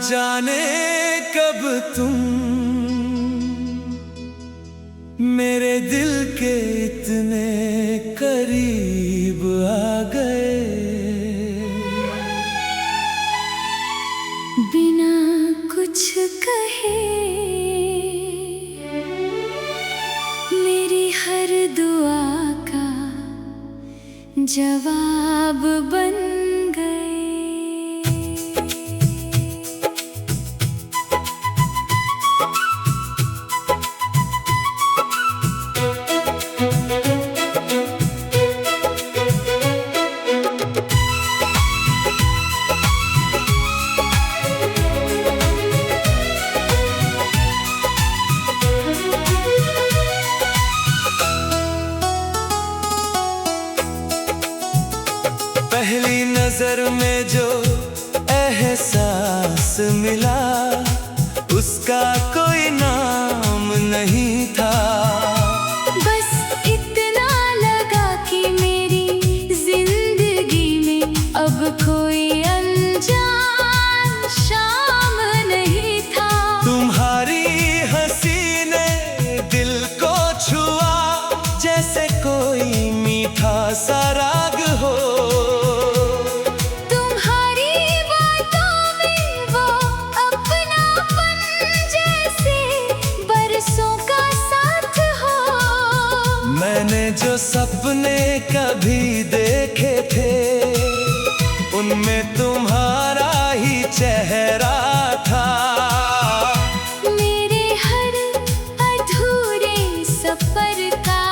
जाने कब तुम मेरे दिल के इतने करीब आ गए। बिना कुछ कहे मेरी हर दुआ का जवाब बन गए। पहली नजर में जो एहसास मिला उसका कोई नाम नहीं था। बस इतना लगा कि मेरी जिंदगी में अब कोई अनजान शाम नहीं था। तुम्हारी हंसी ने दिल को छुआ जैसे कोई मीठा सा राग हो। मैंने जो सपने कभी देखे थे उनमें तुम्हारा ही चेहरा था। मेरे हर अधूरे सफर का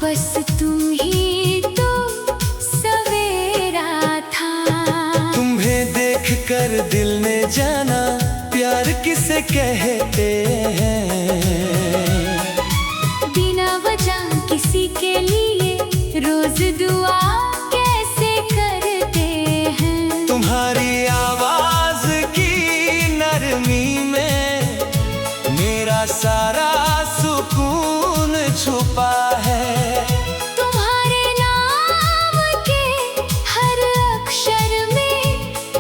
बस तुम ही तो सवेरा था। तुम्हें देखकर दिल ने जाना प्यार किसे कहते हैं। किसी के लिए रोज दुआ कैसे करते हैं। तुम्हारी आवाज की नरमी में मेरा सारा सुकून छुपा है। तुम्हारे नाम के हर अक्षर में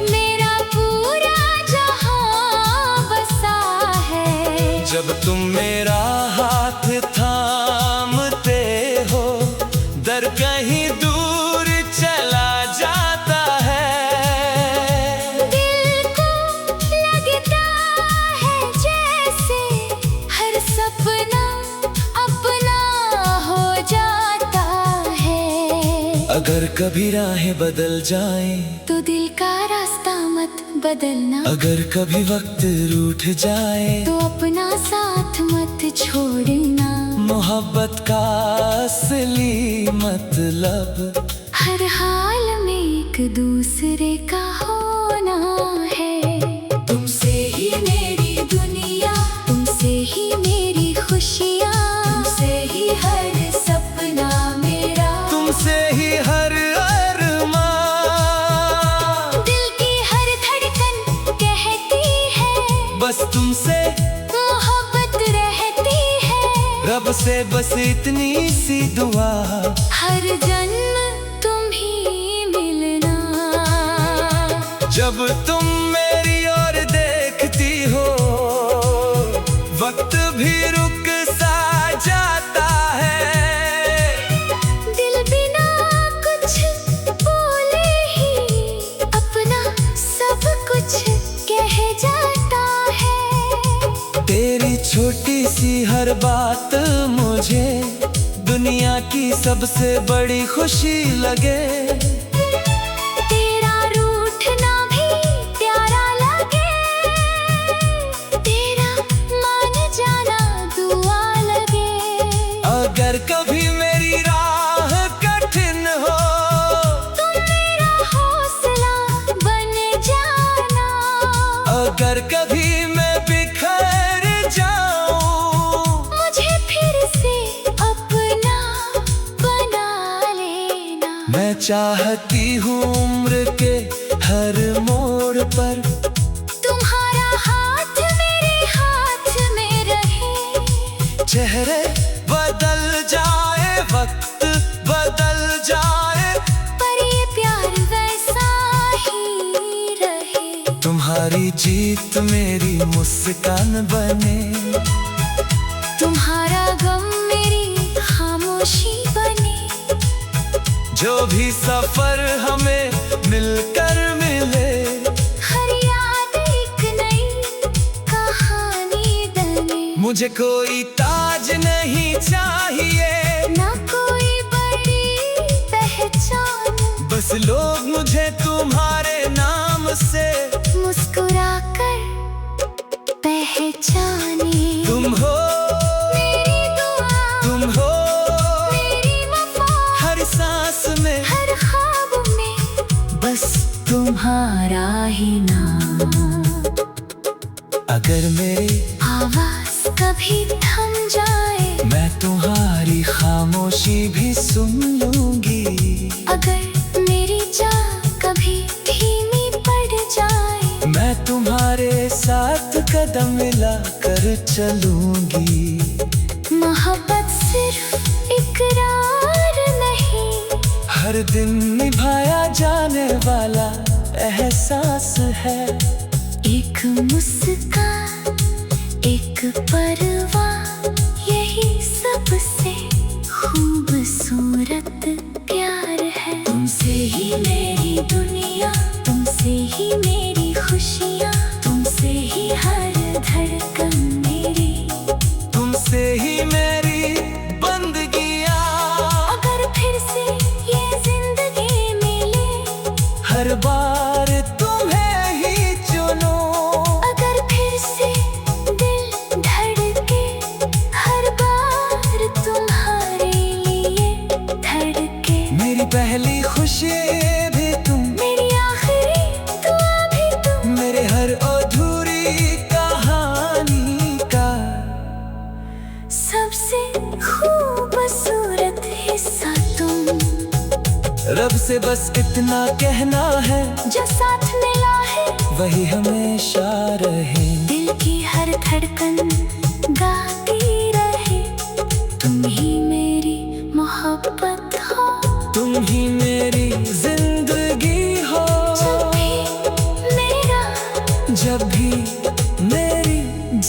मेरा पूरा जहां बसा है। जब तुम मेरा हाथ थामते हो दर कहीं दूर चला जाता है। दिल को लगता है जैसे हर सपना अपना हो जाता है। अगर कभी राहें बदल जाएं तो दिल का रास्ता मत बदलना। अगर कभी वक्त रूठ जाए तो अपना साथ मत छोड़ना। मोहब्बत का असली मतलब हर हाल में एक दूसरे का होना है। तुमसे ही मेरी दुनिया, तुमसे ही मेरी खुशियाँ, तुमसे ही हर सपना मेरा, तुमसे ही हर अरमान। दिल की हर धड़कन कहती है बस तुमसे मोहब्बत रहती है। रब से बस इतनी सी दुआ हर जन्म तुम ही मिलना। जब तुम मेरी ओर देखती हो वक्त भी रुक सा जाता है। दिल बिना कुछ बोले ही अपना सब कुछ कह जाता है। तेरी छोटी सी हर बात मुझे दुनिया की सबसे बड़ी खुशी लगे। तेरा रूठना भी प्यारा लगे, तेरा मान जाना दुआ लगे। अगर कभी मेरी राह कठिन हो तुम मेरा हौसला बन जाना। अगर कभी मैं बिखर जाऊं मुझे फिर से अपना बना लेना। मैं चाहती हूँ उम्र के हर मोड़ पर तुम्हारा हाथ मेरे हाथ में रहे। चेहरे बदल जाए वक्त बदल जाए पर ये प्यार वैसा ही रहे। तुम्हारी जीत मेरी मुस्कान बने, तुम्हारा गम मेरी खामोशी बने। जो भी सफर हमें मिलकर मिले, हर याद एक नई कहानी बने। मुझे कोई ताज नहीं चाहिए, ना कोई बड़ी पहचान, बस लोग मुझे तुम्हारे नाम से मुस्कुरा कर पहचाने। तुम हो मेरी दुआ, तुम हो मेरी वफा, हर सांस में, हर ख्वाब में, बस तुम्हारा ही नाम। अगर मेरी आवाज कभी थम जाए, मैं तुम्हारी खामोशी भी सुन लूंगी। अगर मेरी चाह कभी धीमी पड़ जाए, मैं तुम्हारे साथ कदम मिलाकर चलूंगी। मोहब्बत सिर्फ इकरार नहीं, हर दिन निभाया जाने वाला एहसास है। एक मुस्कान, एक परवाह, यही सबसे खूबसूरत प्यार है। तुमसे ही मेरी दुनिया, तुमसे ही मेरी खुशियाँ, तुमसे ही हर धड़कन मेरी, तुमसे ही मेरी बंदगियाँ। अगर फिर से ये जिंदगी मिले, हर बार तुम्हें ही चुनो। अगर फिर से दिल धड़के, हर बार तुम्हारे लिए धड़के। मेरी पहली खुशी भी तुम, मेरी आखिरी दुआ भी तुम, मेरे हर अधूरी कहानी का सबसे खूबसूरत हिस्सा तुम। रब से बस इतना कहना है, जो साथ मिला है वही हमेशा रहे। दिल की हर धड़कन गाती रहे। तुम ही मेरी मोहब्बत हो, तुम ही मेरी जिंदगी हो। जब भी मेरा, जब भी मेरी,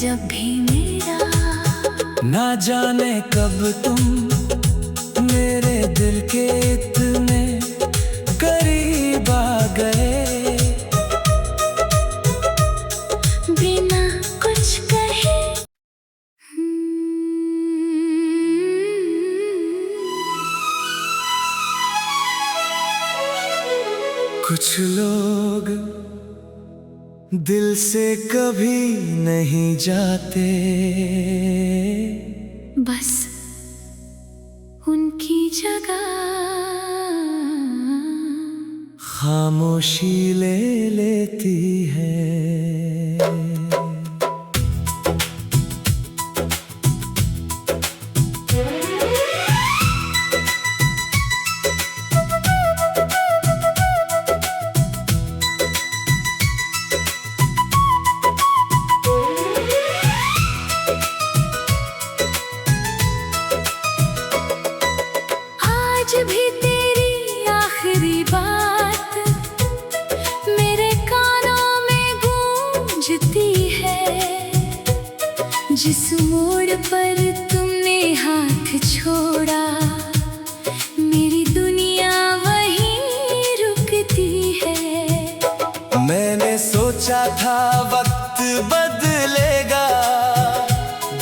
जब भी मेरा। ना जाने कब तुम मेरे दिल के इतने करीब आ गए, बिना कुछ कहे। कुछ लोग दिल से कभी नहीं जाते, बस उनकी जगह खामोशी ले लेती है। आज भी तेरी आखिरी बात मेरे कानों में गूंजती है। जिस मोड़ पर तुमने हाथ छोड़ा, मेरी दुनिया वहीं रुकती है। मैंने सोचा था वक्त बदलेगा,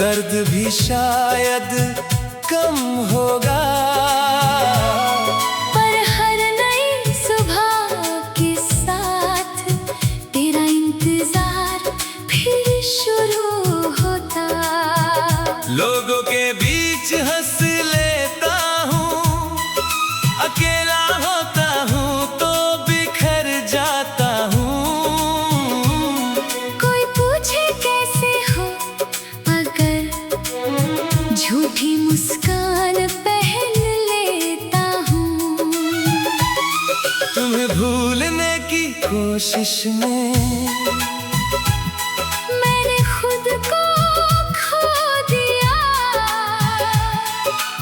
दर्द भी शायद कम होगा, पर हर नई सुबह के साथ तेरा इंतजार फिर शुरू होता। लोगों के बीच हंस लेता हूँ, अकेला होता हूँ तो बिखर जाता हूँ। कोई पूछे कैसे हो, अगर झूठी मुस्कान पहन लेता हूँ। तुम्हें भूलने की कोशिश में मैंने खुद को खो दिया।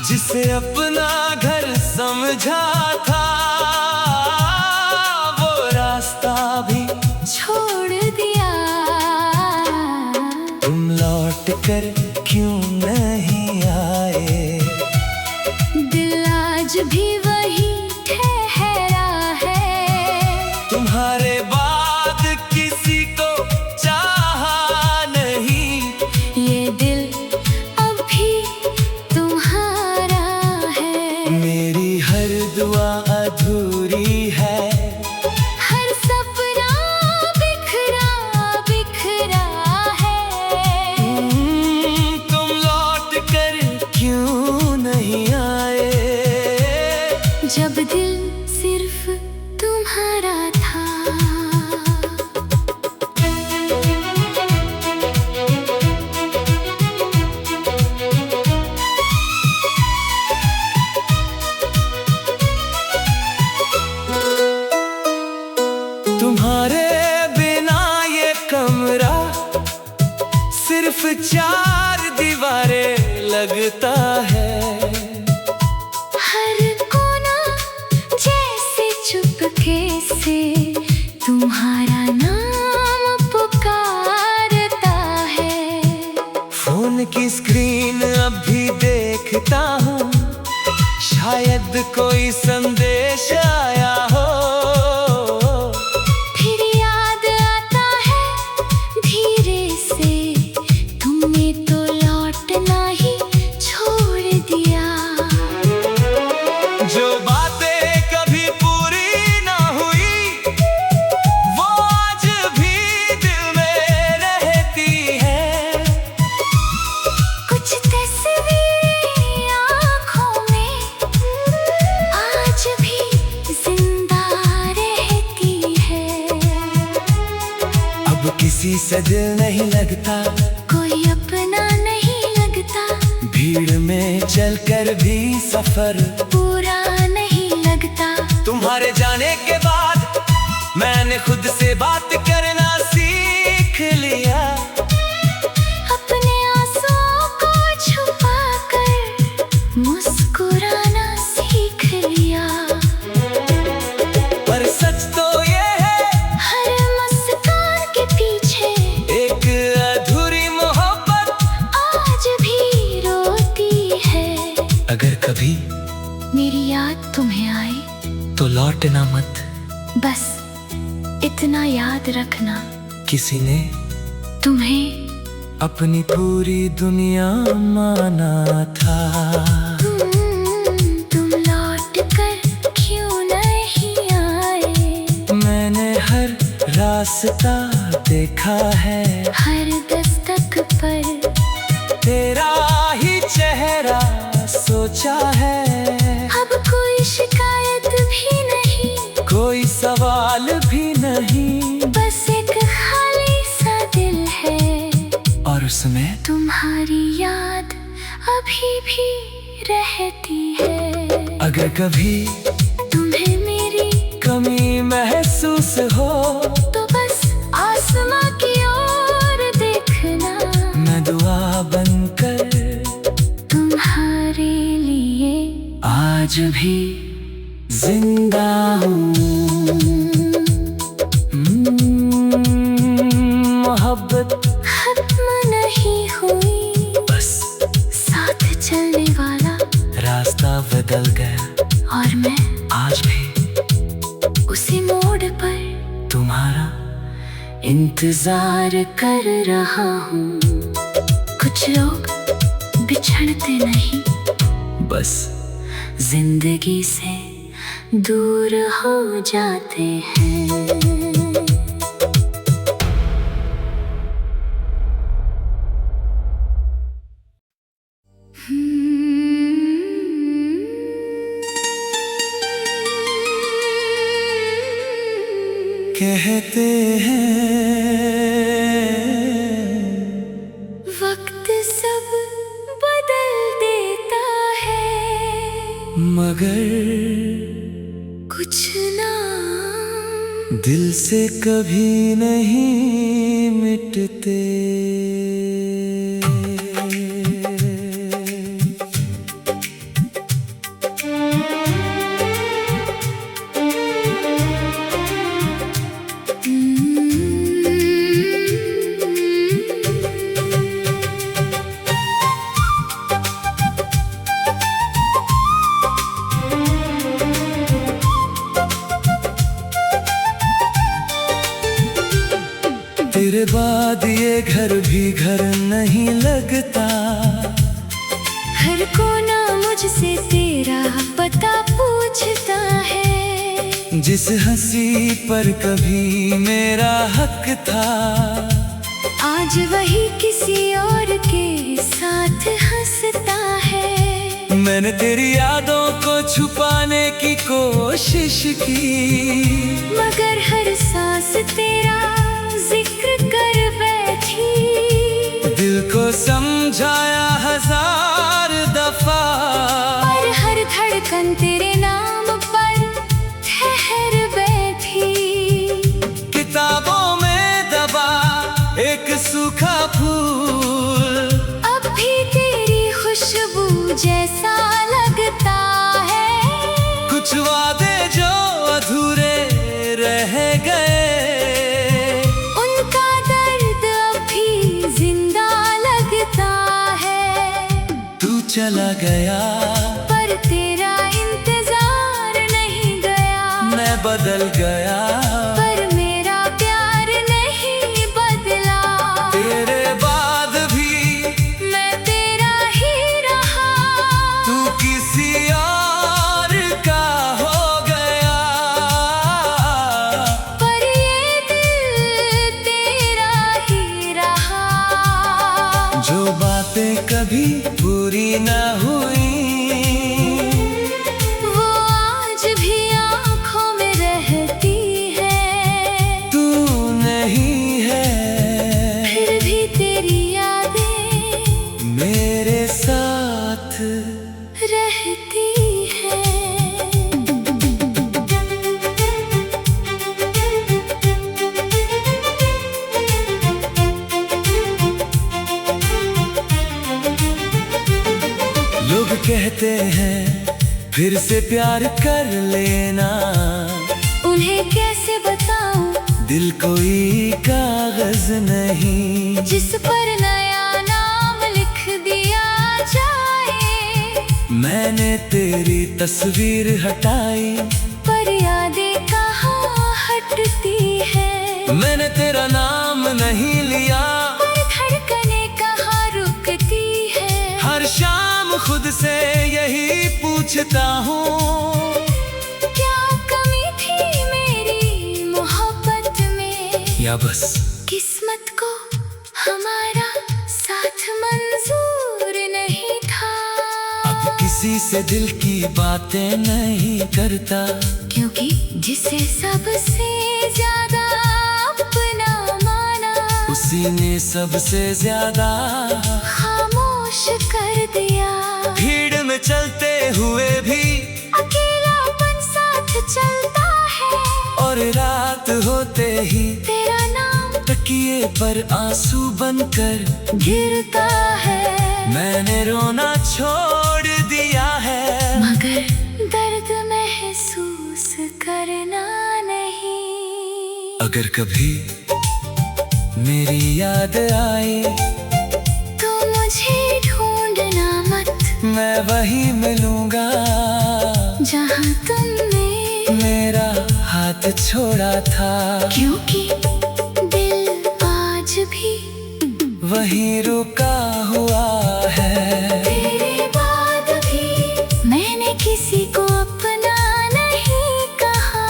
जिसे अपना घर समझा था, वो रास्ता भी छोड़ दिया। लौट कर क्यों नहीं आए। दिल आज भी वही ठहरा है, तुम्हारे बाद किसी को चाहा नहीं, ये दिल अब भी तुम्हारा है। मेरी हर दुआ अधूरी है, हर सपना बिखरा बिखरा है। तुम लौट कर क्यों नहीं आए। जब दिल सिर्फ तुम्हारा था। तुम्हारे बिना ये कमरा सिर्फ चार दीवारें लगता है। हर कोना जैसे चुपके से तुम्हारा नाम पुकारता है। फोन की स्क्रीन अब भी देखता हूँ, शायद कोई संदेश आया हो। फिर याद आता है धीरे से, तुमने तो लौटना ही छोड़ दिया। जो बातें कभी पूरी ना हुई, वो आज भी दिल में रहती है। कुछ तस्वीरें आँखों में आज भी जिंदा रहती है। अब किसी से दिल नहीं लगता, कोई अपना नहीं लगता, भीड़ में चलकर भी सफर पूरा नहीं लगता। तुम्हारे जाने के बाद मैंने खुद से बात करना सीख लिया। अपने आंसुओं को छुपाकर मुस्कुराना सीख लिया। पर सच तो ये है, हर मुस्कान के पीछे एक अधूरी मोहब्बत आज भी रोती है। अगर कभी मेरी याद तुम्हें आए तो लौटना मत, बस इतना याद रखना, किसी ने तुम्हें अपनी पूरी दुनिया माना था। तुम लौट कर क्यों नहीं आए। मैंने हर रास्ता देखा है, हर दस्तक पर तेरा ही चेहरा सोचा है। अब कोई शिकायत भी नहीं, कोई सवाल भी नहीं, बस एक खाली सा दिल है, और उसमें तुम्हारी याद अभी भी रहती है। अगर कभी तुम्हें मेरी कमी महसूस हो, तो बस आसमां की ओर देखना, मैं दुआ बनकर तुम्हारे लिए आज भी जिंदा हूँ। मोहब्बत खत्म नहीं हुई, बस साथ चलने वाला रास्ता बदल गया, और मैं आज भी उसी मोड़ पर तुम्हारा इंतजार कर रहा हूँ। कुछ लोग बिछड़ते नहीं, बस जिंदगी से दूर हो जाते हैं। कहते हैं वक्त सब बदल देता है, मगर कुछ ना दिल से कभी नहीं मिटते। कर भी घर नहीं लगता। हर कोना मुझसे तेरा पता पूछता है। जिस हंसी पर कभी मेरा हक था, आज वही किसी और के साथ हंसता है। मैंने तेरी यादों को छुपाने की कोशिश की, मगर हर सांस तेरा जिक्र कर बैठी। दिल को समझाया 1000 दफा, पर हर धड़कन तेरे नाम पर ठहर बैठी। किताबों में दबा एक सूखा फूल, अब भी तेरी खुशबू जैसा लगता है। कुछ वादे जो अधूरे रह गए, उनका दर्द अब भी जिंदा लगता है। तू चला गया पर तेरा इंतजार नहीं गया। मैं बदल गया पर मेरा प्यार नहीं बदला। तेरे बाद भी मैं तेरा ही रहा। तू किसी और का हो गया, पर ये दिल तेरा ही रहा। जो बातें कभी पूरी न हुई, वो आज भी आँखों में रहती है। तू नहीं है फिर भी तेरी यादें मेरे साथ रहती है। लोग कहते हैं फिर से प्यार कर लेना, उन्हें कैसे बताऊं दिल कोई कागज नहीं जिस पर नया नाम लिख दिया जाए। मैंने तेरी तस्वीर हटाई, पर यादें कहाँ हटती है। मैंने तेरा नाम नहीं लिया, पर धड़कनें कहाँ रुकती है। हर शाम खुद से यही पूछता हूँ, क्या कमी थी मेरी मोहब्बत में। या बस किस्मत को हमारा साथ मंजूर नहीं था। अब किसी से दिल की बातें नहीं करता, क्योंकि जिसे सबसे ज्यादा अपना माना, उसी ने सबसे ज्यादा खामोश कर दिया। भीड़ में चलते हुए भी अकेलापन साथ चलता है। और रात होते ही तेरा नाम तकिए पर आंसू बनकर गिरता है। मैंने रोना छोड़ दिया है, मगर दर्द महसूस करना नहीं। अगर कभी मेरी याद आए तो मुझे ढूंढना मत, मैं वही मिलूंगा जहाँ तुमने मेरा हाथ छोड़ा था। क्योंकि दिल आज भी वही रुका हुआ है। तेरे बाद भी मैंने किसी को अपना नहीं कहा।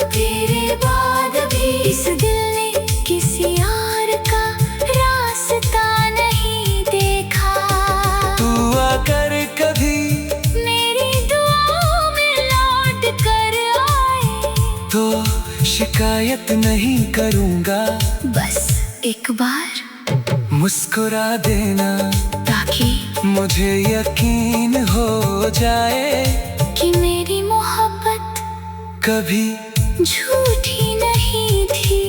तेरे बाद भी इस दिल ने किसी और का रास्ता नहीं देखा। तू आकर कभी मेरी दुआओं में लौट कर आए तो शिकायत नहीं करूँगा, बस एक बार मुस्कुरा देना ताकि मुझे यकीन हो जाए कि मेरी मोहब्बत कभी झूठी नहीं थी।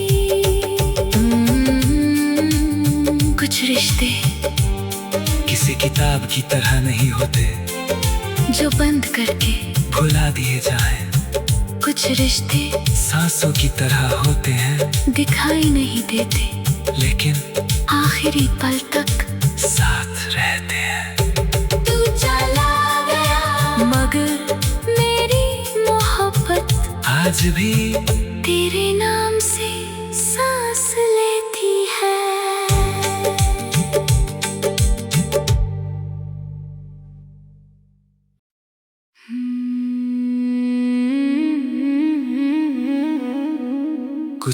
कुछ रिश्ते किसी किताब की तरह नहीं होते जो बंद करके भुला दिए जाएं, कुछ रिश्ते सांसों की तरह होते हैं दिखाई नहीं देते लेकिन आखिरी पल तक साथ रहते हैं। तू चला गया मगर मेरी मोहब्बत आज भी तेरे नाम से सांस लेती है।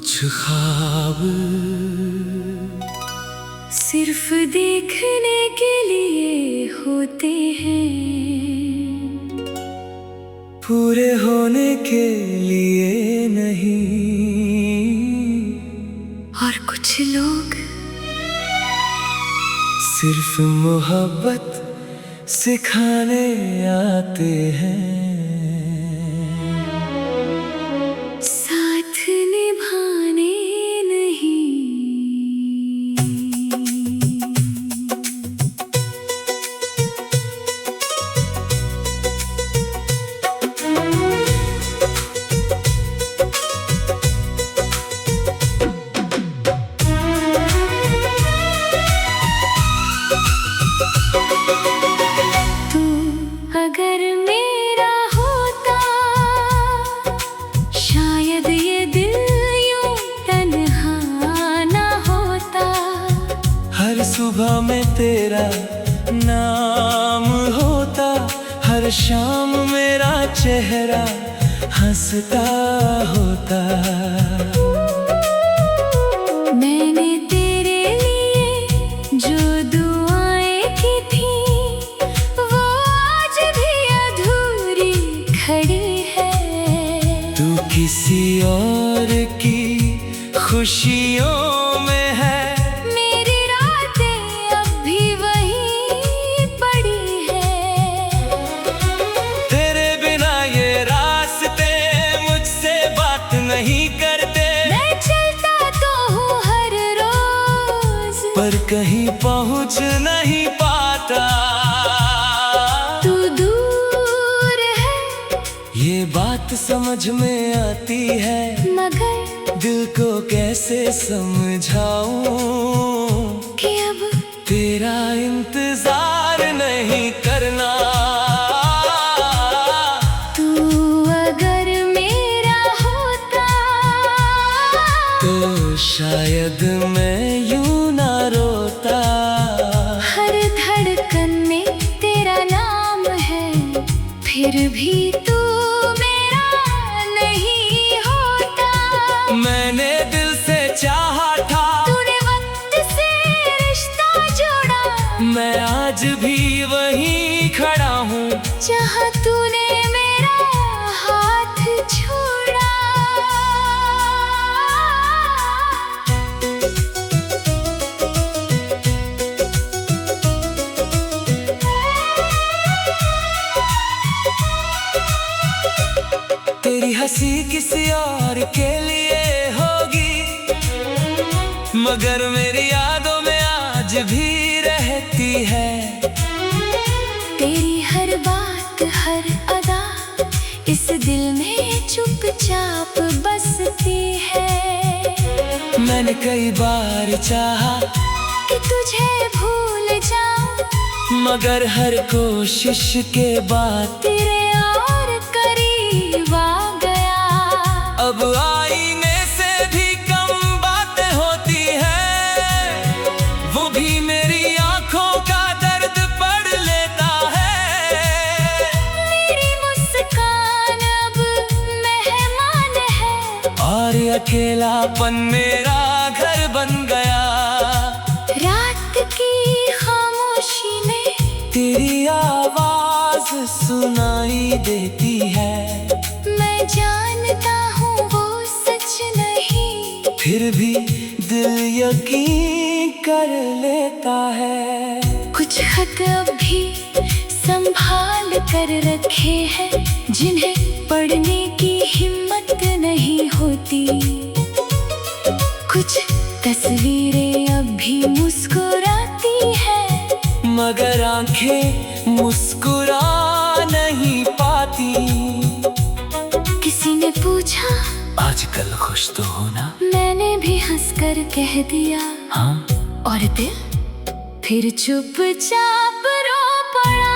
कुछ ख्वाब सिर्फ देखने के लिए होते हैं, पूरे होने के लिए नहीं। और कुछ लोग सिर्फ मोहब्बत सिखाने आते हैं, साथ निभाने नहीं। तू अगर मेरा होता, शायद ये दिल यूं तन्हा ना होता। हर सुबह में तेरा नाम होता, हर शाम मेरा चेहरा हंसता होता। मैंने तेरे लिए जो दुआएं की थी, वो आज भी अधूरी खड़ी है। तू किसी और की खुशियों में है, मेरी रातें अब भी वहीं पड़ी है। तेरे बिना ये रास्ते मुझसे बात नहीं करते। मैं चलता तो हूँ हर रोज, पर कहीं पहुँच नहीं पाता। तू दूर है, ये बात समझ में आती है, मगर दिल को कैसे समझाऊं कि अब तेरा इंतजार नहीं करना। तू अगर मेरा होता, तो शायद मैं यूं ना रोता। हर धड़कन में तेरा नाम है, फिर भी तू मेरा नहीं होता। मैंने दिल से चाहा था, तूने वक्त से रिश्ता जोड़ा, मैं आज भी वहीं खड़ा हूँ, जहाँ तूने मेरा हाथ छोड़ा। तेरी हंसी किसी और के लिए होगी, मगर मेरी यादों में आज भी रहती है। तेरी हर बात हर अदा इस दिल में चुपचाप बसती है। मैंने कई बार चाहा कि तुझे भूल जाऊं, मगर हर कोशिश के बाद तेरे और करीब आ गया। अब आईने से भी कम बातें होती हैं, वो भी मेरी आंखों का दर्द पढ़ लेता है। मेरी मुस्कान अब मेहमान है, और अकेलापन मेरा घर बन गया। रात की खामोशी में तेरी आवाज सुनाई देती है, मैं जानता हूँ वो सच नहीं, फिर भी दिल यकीन कर लेता है। कुछ खत अब भी संभाल कर रखे हैं, जिन्हें पढ़ने की हिम्मत नहीं होती। कुछ तस्वीरें अब भी मुस्कुराती हैं, मगर आंखें मुस्कुरा नहीं पाती। किसी ने पूछा आजकल खुश तो हो ना, मैंने भी हंसकर कह दिया हाँ। और दिल फिर चुपचाप रो पड़ा।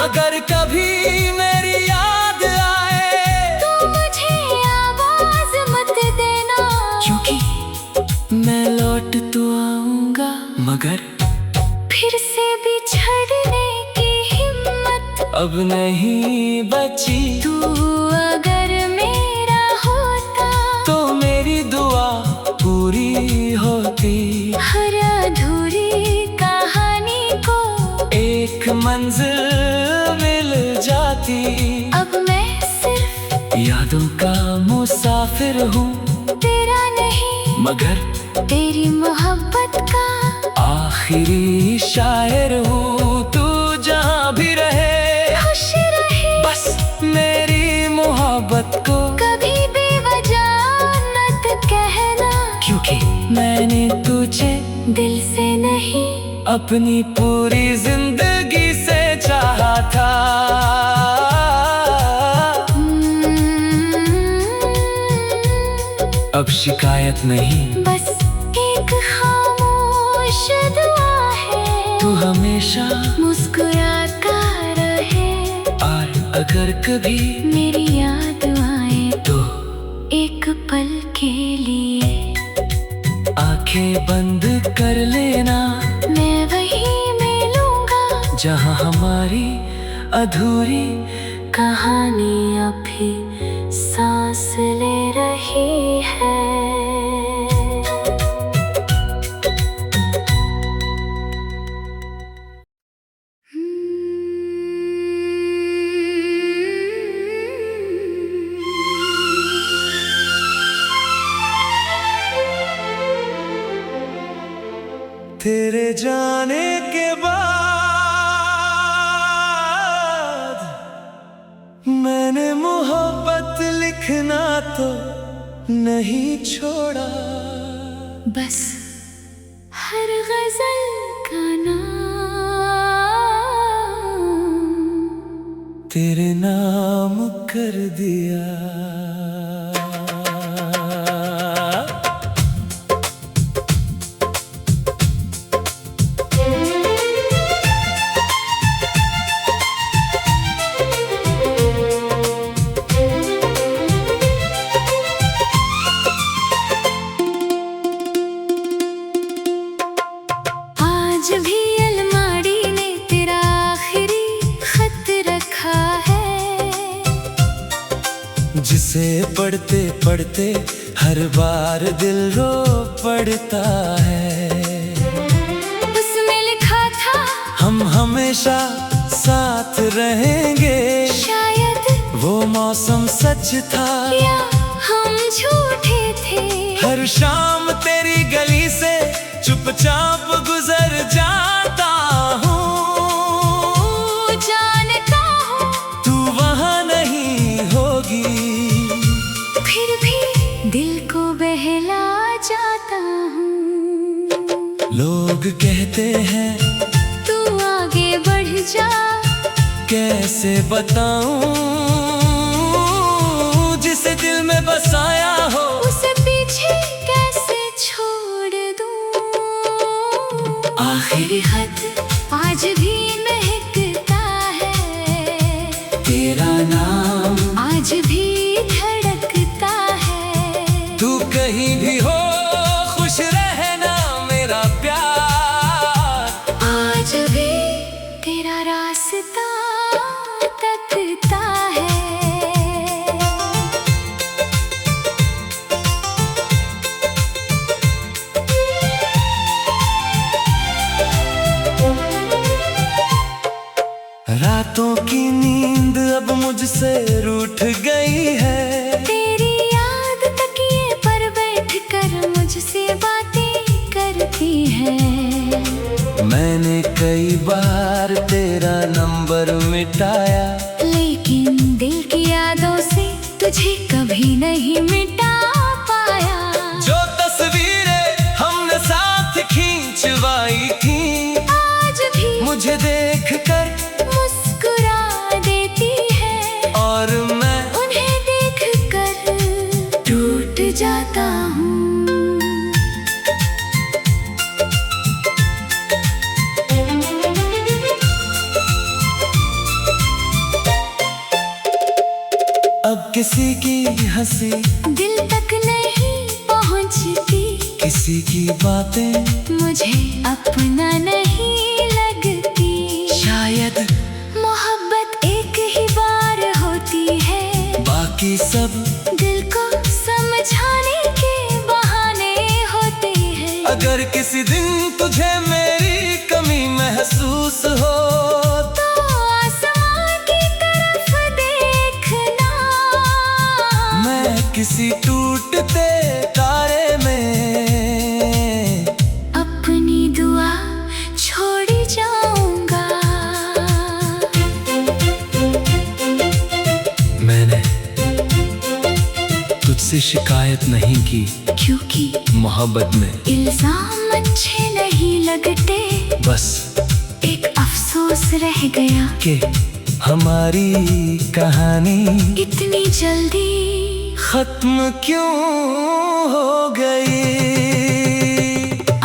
अगर कभी मेरी याद आए तो मुझे आवाज मत देना, क्योंकि मैं लौट तो आऊंगा, मगर फिर से बिछड़ने की हिम्मत अब नहीं बची। तू अगर मेरा होता, तो पूरी होती, हर अधूरी कहानी को एक मंजिल मिल जाती। अब मैं सिर्फ यादों का मुसाफिर हूँ, तेरा नहीं मगर तेरी मोहब्बत का आखिरी शायर हूँ। तू जहाँ भी रहे खुश रहे, बस मेरी मोहब्बत को कभी बेवजह मत कहना, क्योंकि मैंने तुझे दिल से नहीं अपनी पूरी जिंदगी से चाहा था। अब शिकायत नहीं, बस एक खामोश दुआ है, तू हमेशा मुस्कुराता रहे। और अगर कभी मेरी याद आए तो एक पल के लिए आंखें बंद कर लेना, मैं वहीं मिलूंगा जहाँ हमारी अधूरी कहानी अभी सांस ले रही है। तेरे जाने के बाद मैंने मोहब्बत लिखना तो नहीं छोड़ा, बस हर गजल का नाम तेरे नाम कर दिया। आज भी अलमारी ने तेरा आखिरी खत रखा है, जिसे पढ़ते पढ़ते हर बार दिल रो पड़ता है। उसमें लिखा था हम हमेशा साथ रहेंगे, शायद वो मौसम सच था या हम झूठे थे। हर शाम तेरी गली से चुपचाप गुजर जाता हूँ, जानता हूँ तू वहाँ नहीं होगी, फिर भी दिल को बहला जाता हूँ। लोग कहते हैं तू आगे बढ़ जा, कैसे बताऊं, जिसे दिल में बसाया हो उसे पीछे कैसे छोड़ दूँ। आखिरी खत आज भी महकता है, तेरा नाम आज भी धड़कता है। तू कहीं भी हो खुश रहना मेरा प्यार, आज भी तेरा रास्ता तकता है। रातों की नींद अब मुझसे रूठ गई है, तेरी याद तकिए पर बैठ कर मुझसे बातें करती है। मैंने कई बार तेरा नंबर मिटाया, लेकिन दिल की यादों से तुझे कभी नहीं मिटा पाया। जो तस्वीरें हमने साथ खींचवाई थी, आज भी मुझे देखकर मुस्कुरा देती है, और मैं उन्हें देखकर टूट जाता हूँ। अब किसी की हंसी दिल तक नहीं पहुँचती, किसी की बातें मुझे अपना नहीं लगती। शायद मोहब्बत एक ही बार होती है, बाकी सब दिल को समझाने के बहाने हो महसूस हो तो आसमां की तरफ देखना। मैं किसी टूटते तारे में अपनी दुआ छोड़ जाऊंगा। मैंने तुझसे शिकायत नहीं की, क्योंकि मोहब्बत में इल्जाम अच्छे नहीं लगते। बस एक अफसोस रह गया कि हमारी कहानी इतनी जल्दी खत्म क्यों हो गई।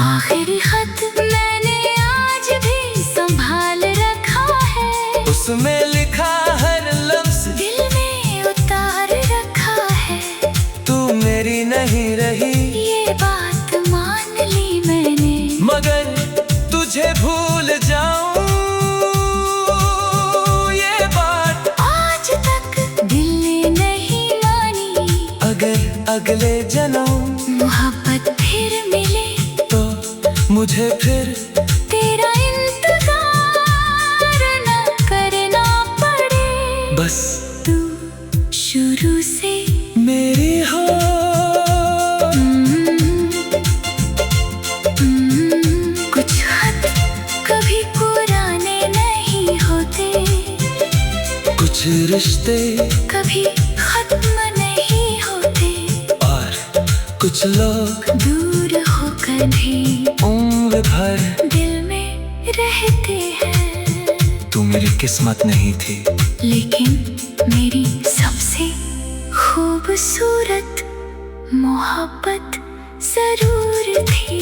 आखिरी खत मैंने आज भी संभाल रखा है। उसमें लिखा हर लफ्ज दिल में उतार रखा है। तू मेरी नहीं रही, ये बात मान ली मैंने। मगर तुझे भूल जाऊं ये बात आज तक दिल ने नहीं मानी। अगर अगले जन्म मोहब्बत फिर मिले तो मुझे फिर तेरा इंतजार न करना पड़े। बस तू शुरू से मेरी हो। कुछ खत कभी पुराने नहीं होते। कुछ रिश्ते कभी खत्म नहीं होते। और कुछ लोग दूर होकर भी उम्र भर दिल में रहते हैं। तू मेरी किस्मत नहीं थी, लेकिन मेरी सबसे खूबसूरत मोहब्बत जरूर थी।